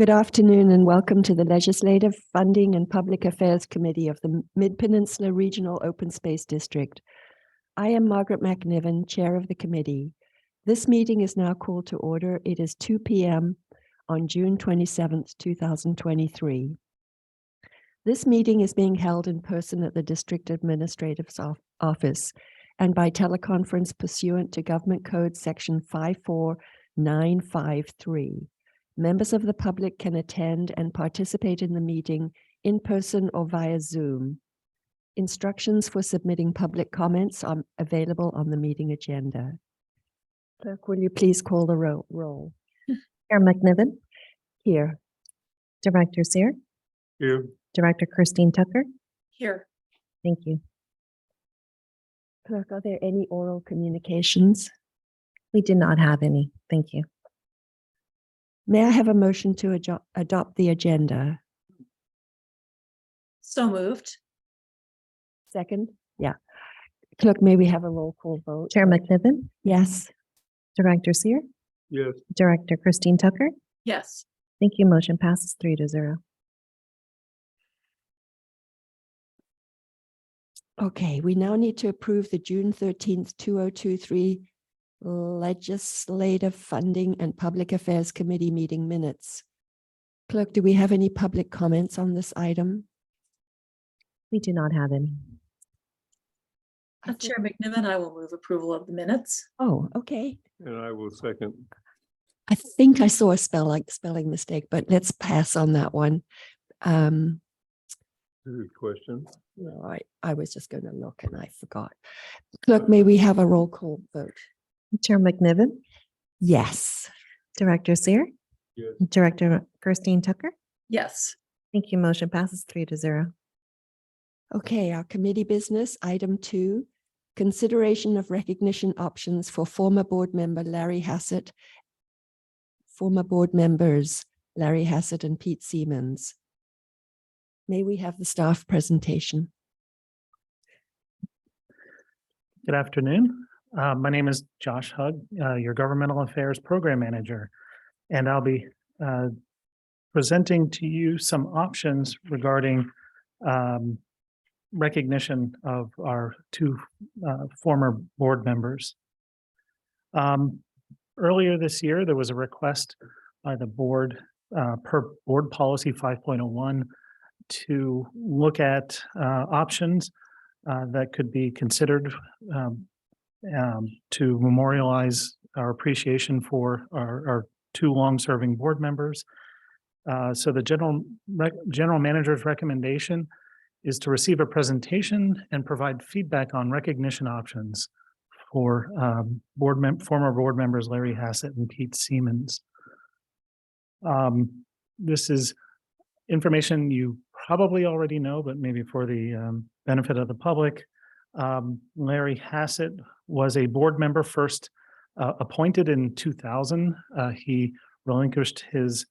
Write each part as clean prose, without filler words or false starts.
Good afternoon and welcome to the Legislative Funding and Public Affairs Committee of the Mid-Peninsula Regional Open Space District. I am Margaret McNiven, Chair of the committee. This meeting is now called to order. It is 2 p.m. on June 27th, 2023. This meeting is being held in person at the District Administrator's Office and by teleconference pursuant to Government Code Section 54953. Members of the public can attend and participate in the meeting in person or via Zoom. Instructions for submitting public comments are available on the meeting agenda. Clerk, will you please call the roll? Chair McNiven, Here. Director Sear, Here. Director Christine Tucker. Here. Thank you. Clerk, are there any oral communications? We did not have any. Thank you. May I have a motion to adopt the agenda? So moved. Second? Yeah. Clerk, may we have a roll call vote? Chair McNiven, Yes. Director Sear, Yes. Director Christine Tucker. Yes. Thank you. Motion passes 3-0. Okay, we now need to approve the June 13th, 2023 Legislative Funding and Public Affairs Committee meeting minutes. Clerk, do we have any public comments on this item? We do not have any. Chair McNiven, I will move approval of the minutes. Oh, okay. And I will second. I think I saw a spelling mistake, but let's pass on that one. Good question. No, I was just going to look and I forgot. Clerk, may we have a roll call vote? Chair McNiven, Yes. Director Sear, Yes. Director Christine Tucker. Yes. Thank you. Motion passes 3-0. Okay, our committee business, item 2, consideration of recognition options for former board member Larry Hassett, former board members Larry Hassett and Pete Siemens. May we have the staff presentation? Good afternoon. My name is Josh Hugg, your Governmental Affairs Program Manager, and I'll be presenting to you some options regarding recognition of our two former board members. Earlier this year, there was a request by the board per Board Policy 5.01 to look at options that could be considered to memorialize our appreciation for our two long-serving board members. So the general manager's recommendation is to receive a presentation and provide feedback on recognition options for former board members Larry Hassett and Pete Siemens. This is information you probably already know, but maybe for the benefit of the public. Larry Hassett was a board member first appointed in 2000. He relinquished his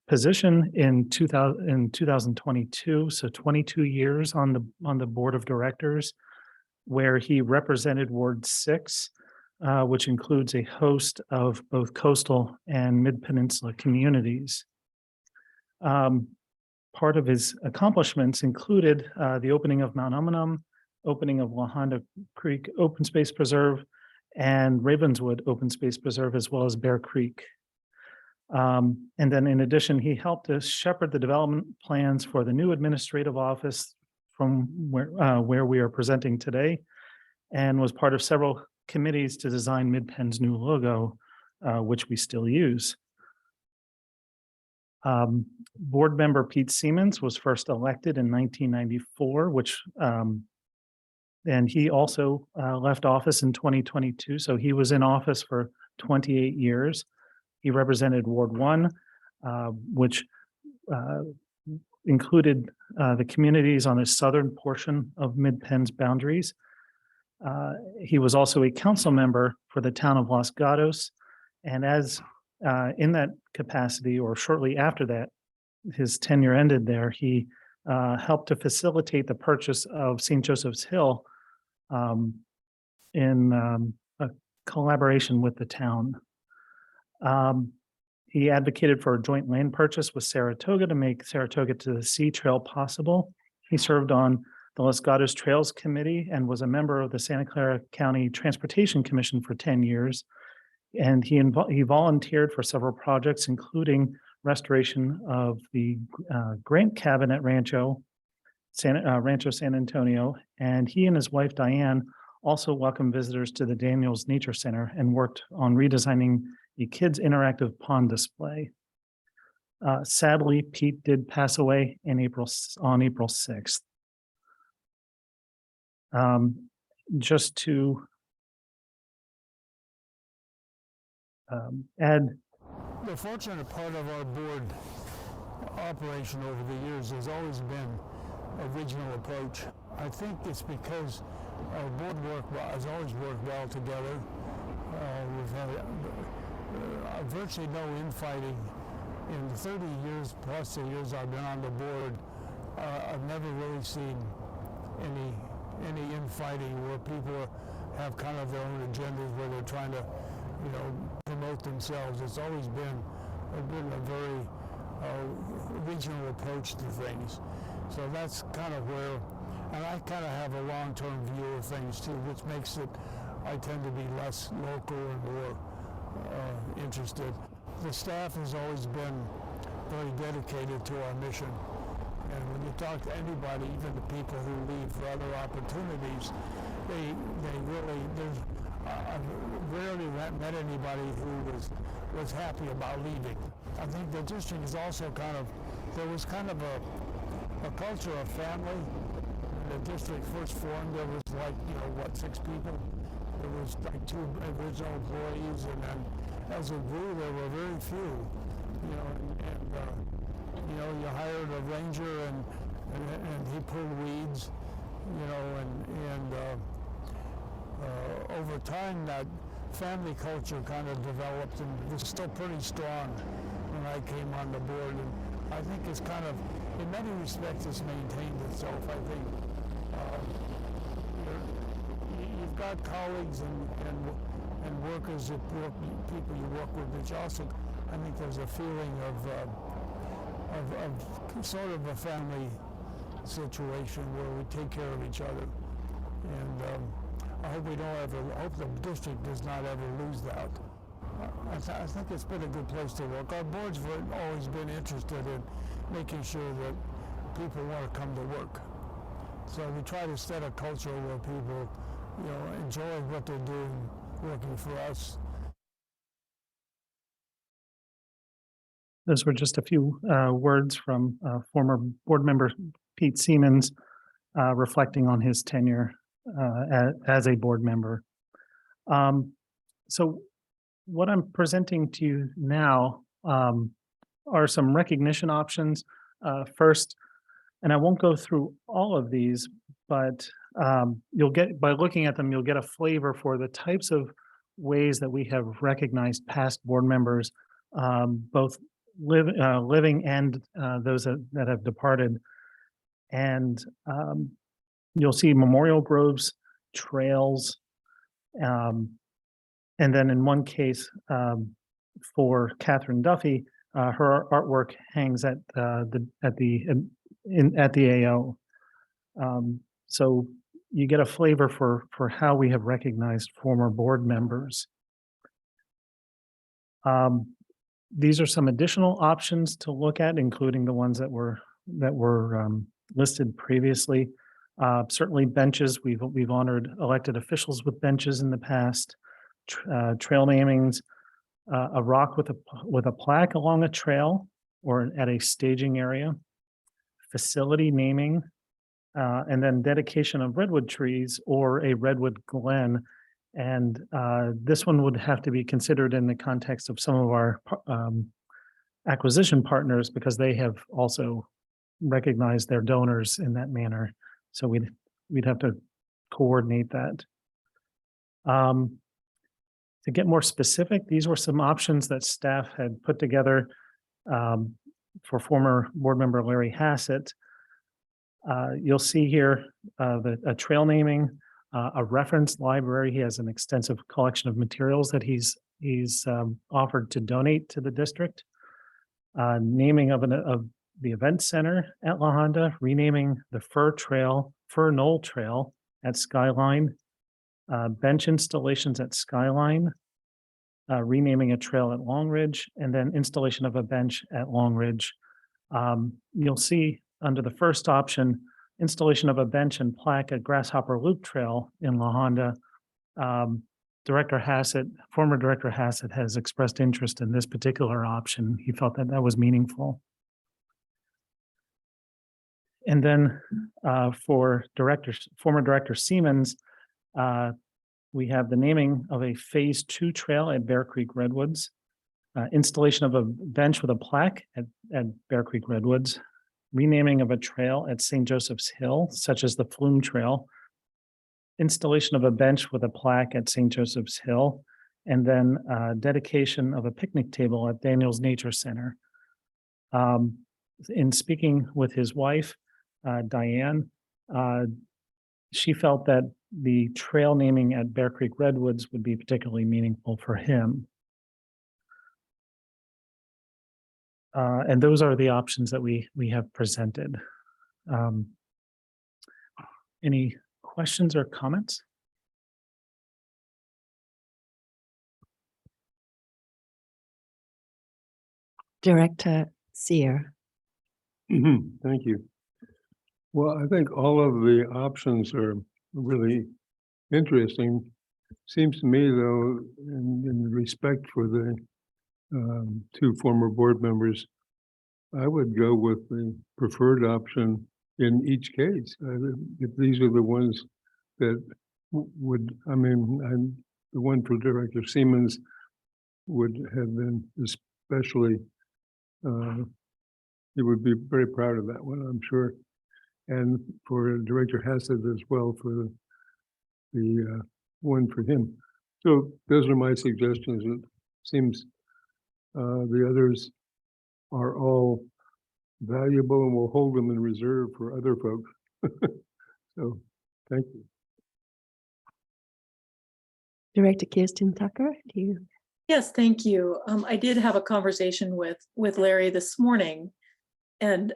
position in 2022, so 22 years on the board of directors, where he represented Ward 6, which includes a host of both coastal and mid-peninsula communities. Part of his accomplishments included the opening of Mount Umunum, opening of La Honda Creek Open Space Preserve, and Ravenswood Open Space Preserve, as well as Bear Creek. And then in addition, he helped us shepherd the development plans for the new administrative office from where we are presenting today, and was part of several committees to design Midpen's new logo, which we still use. Board member Pete Siemens was first elected in 1994, and he also left office in 2022. So he was in office for 28 years. He represented Ward 1, which included the communities on the southern portion of Midpen's boundaries. He was also a council member for the town of Los Gatos, and as in that capacity, or shortly after that, his tenure ended there, he helped to facilitate the purchase of St. Joseph's Hill in a collaboration with the town. He advocated for a joint land purchase with Saratoga to make Saratoga to the Sea Trail possible. He served on the Los Gatos Trails Committee and was a member of the Santa Clara County Transportation Commission for 10 years. And he volunteered for several projects, including restoration of the Grant Cabin at Rancho San Antonio. And he and his wife, Diane, also welcomed visitors to the Daniels Nature Center and worked on redesigning a kids' interactive pond display. Sadly, Pete did pass away on April 6th. Just to add, The fortunate part of our board operation over the years has always been a regional approach. I think it's because our board work has always worked well together. We've had virtually no infighting. In the 30 years plus the years I've been on the board, I've never really seen any infighting where people have kind of their own agendas where they're trying to, promote themselves. It's always been a very regional approach to things. So that's kind of where, and I kind of have a long-term view of things too, which makes it, I tend to be less local and more interested. The staff has always been very dedicated to our mission. And when you talk to anybody, even the people who leave for other opportunities, they really, I've rarely met anybody who was happy about leaving. I think the district is also there was kind of a culture of family. When the district first formed, there was 6 people. There was 2 original employees, and then as it grew, there were very few. You hired a ranger and he pulled weeds, over time that family culture kind of developed and was still pretty strong when I came on the board. And I think it's kind of, in many respects, it's maintained itself. I think you've got colleagues and workers that people you work with, but you also, I think there's a feeling of sort of a family situation where we take care of each other. And I hope I hope the district does not ever lose that. I think it's been a good place to work. Our board's always been interested in making sure that people want to come to work. So we try to set a culture where people, enjoy what they're doing, working for us. those were just a few words from former board member Pete Siemens reflecting on his tenure as a board member. So what I'm presenting to you now are some recognition options. First, and I won't go through all of these, but you'll get, by looking at them, you'll get a flavor for the types of ways that we have recognized past board members, both living and those that have departed. And you'll see memorial groves, trails, and then in one case for Catherine Duffy, her artwork hangs at the AO. So you get a flavor for how we have recognized former board members. These are some additional options to look at, including the ones that were listed previously. Certainly benches, we've honored elected officials with benches in the past. Trail namings, a rock with a plaque along a trail or at a staging area, facility naming, and then dedication of redwood trees or a redwood glen. And this one would have to be considered in the context of some of our acquisition partners, because they have also recognized their donors in that manner. So we'd have to coordinate that. To get more specific, these were some options that staff had put together for former board member Larry Hassett. You'll see here a trail naming, a reference library. He has an extensive collection of materials that he's He's offered to donate to the district. Naming of the event center at La Honda, renaming the Fur Knoll Trail at Skyline, bench installations at Skyline, renaming a trail at Long Ridge, and then installation of a bench at Long Ridge. You'll see under the first option, installation of a bench and plaque at Grasshopper Loop Trail in La Honda. Former Director Hassett has expressed interest in this particular option. He felt that that was meaningful. And then for former Director Siemens, we have the naming of a Phase 2 trail at Bear Creek Redwoods, installation of a bench with a plaque at Bear Creek Redwoods, renaming of a trail at St. Joseph's Hill, such as the Flume Trail, installation of a bench with a plaque at St. Joseph's Hill, and then dedication of a picnic table at Daniels Nature Center. In speaking with his wife, Diane, she felt that the trail naming at Bear Creek Redwoods would be particularly meaningful for him. And those are the options that we have presented. Any questions or comments? Director Seer. Thank you. Well, I think all of the options are really interesting. Seems to me, though, in respect for the two former board members, I would go with the preferred option in each case. If these are the ones that would, the one for Director Siemens would have been especially, he would be very proud of that one, I'm sure. And for Director Hassett as well, for the one for him. So those are my suggestions. It seems the others are all valuable and we'll hold them in reserve for other folks. So thank you. Director Kirsten Tucker, do you? Yes, thank you. I did have a conversation with Larry this morning, and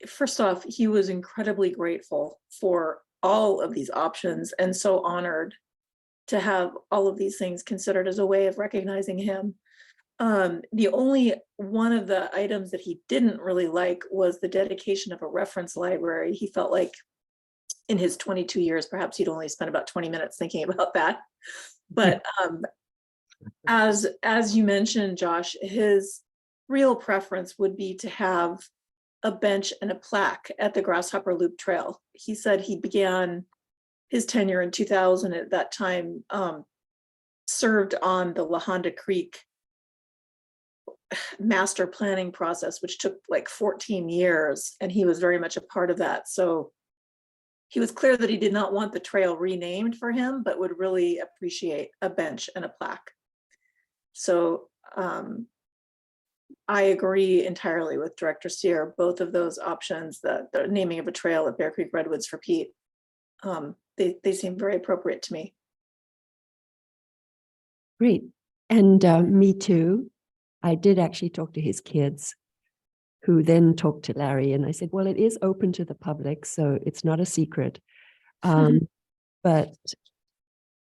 first off, he was incredibly grateful for all of these options and so honored to have all of these things considered as a way of recognizing him. The only one of the items that he didn't really like was the dedication of a reference library. He felt like in his 22 years, perhaps he'd only spent about 20 minutes thinking about that. But as you mentioned, Josh, his real preference would be to have a bench and a plaque at the Grasshopper Loop Trail. He said he began his tenure in 2000. At that time, served on the La Honda Creek master planning process, which took like 14 years, and he was very much a part of that. So he was clear that he did not want the trail renamed for him, but would really appreciate a bench and a plaque. So I agree entirely with Director Seer. Both of those options, the naming of a trail at Bear Creek Redwoods for Pete, they seem very appropriate to me. Great. And me too. I did actually talk to his kids, who then talked to Larry, and I said, well, it is open to the public, so it's not a secret. But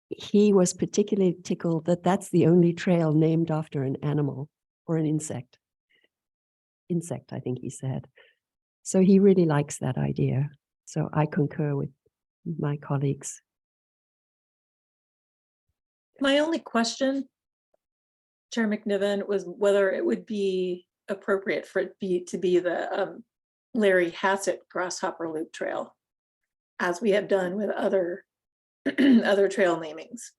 he was particularly tickled that that's the only trail named after an animal or an insect. Insect, I think he said. So he really likes that idea. So I concur with my colleagues. My only question, Chair McNiven, was whether it would be appropriate for it to be the Larry Hassett Grasshopper Loop Trail, as we have done with other other trail namings.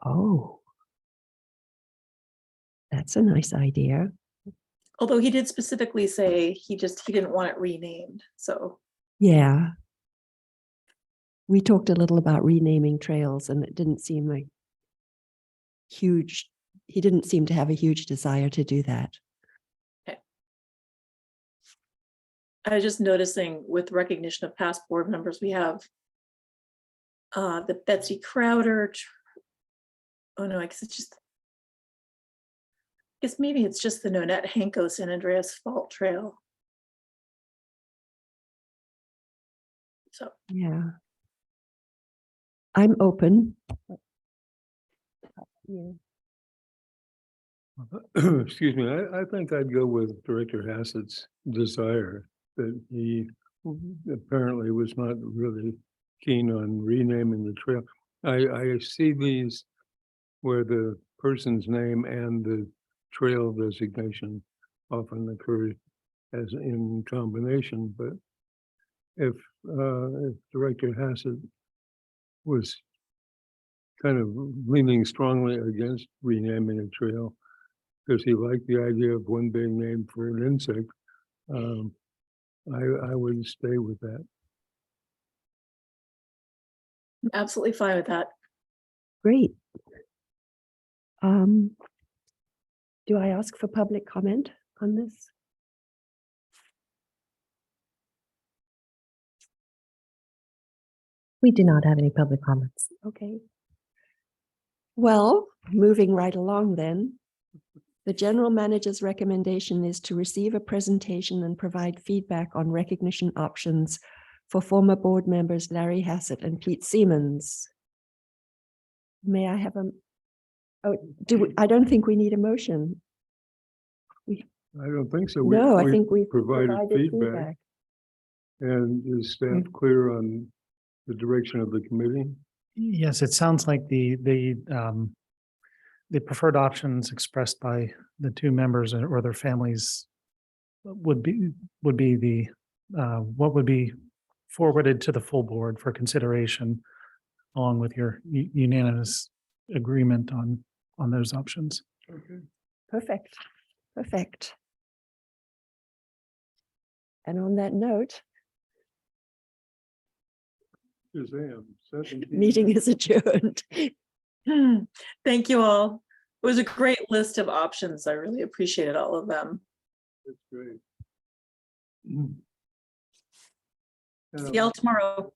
Oh, that's a nice idea. Although he did specifically say he didn't want it renamed. So Yeah. We talked a little about renaming trails, and it didn't seem like he didn't seem to have a huge desire to do that. okay. I was just noticing with recognition of past board members, we have the Betsy Crowder oh no, I guess maybe it's just the Nonette Hanko San Andreas Fault Trail. So, Yeah. I'm open. Yeah. Excuse me, I think I'd go with Director Hassett's desire that he apparently was not really keen on renaming the trail. I see these where the person's name and the trail designation often occur as in combination, but if Director Hassett was kind of leaning strongly against renaming a trail because he liked the idea of one being named for an insect, I would stay with that. I'm absolutely fine with that. Great. Do I ask for public comment on this? We do not have any public comments. Okay. Well, moving right along then. The general manager's recommendation is to receive a presentation and provide feedback on recognition options for former board members Larry Hassett and Pete Siemens. May I have I don't think we need a motion. I don't think so. No, I think we've provided provided feedback. And is staff clear on the direction of the committee? Yes, it sounds like the preferred options expressed by the two members or their families would be the what would be forwarded to the full board for consideration, along with your unanimous agreement on those options. Okay. Perfect, perfect. And on that note, Shazam, 17. meeting is adjourned. Thank you all. It was a great list of options. I really appreciated all of them. That's great. See y'all tomorrow.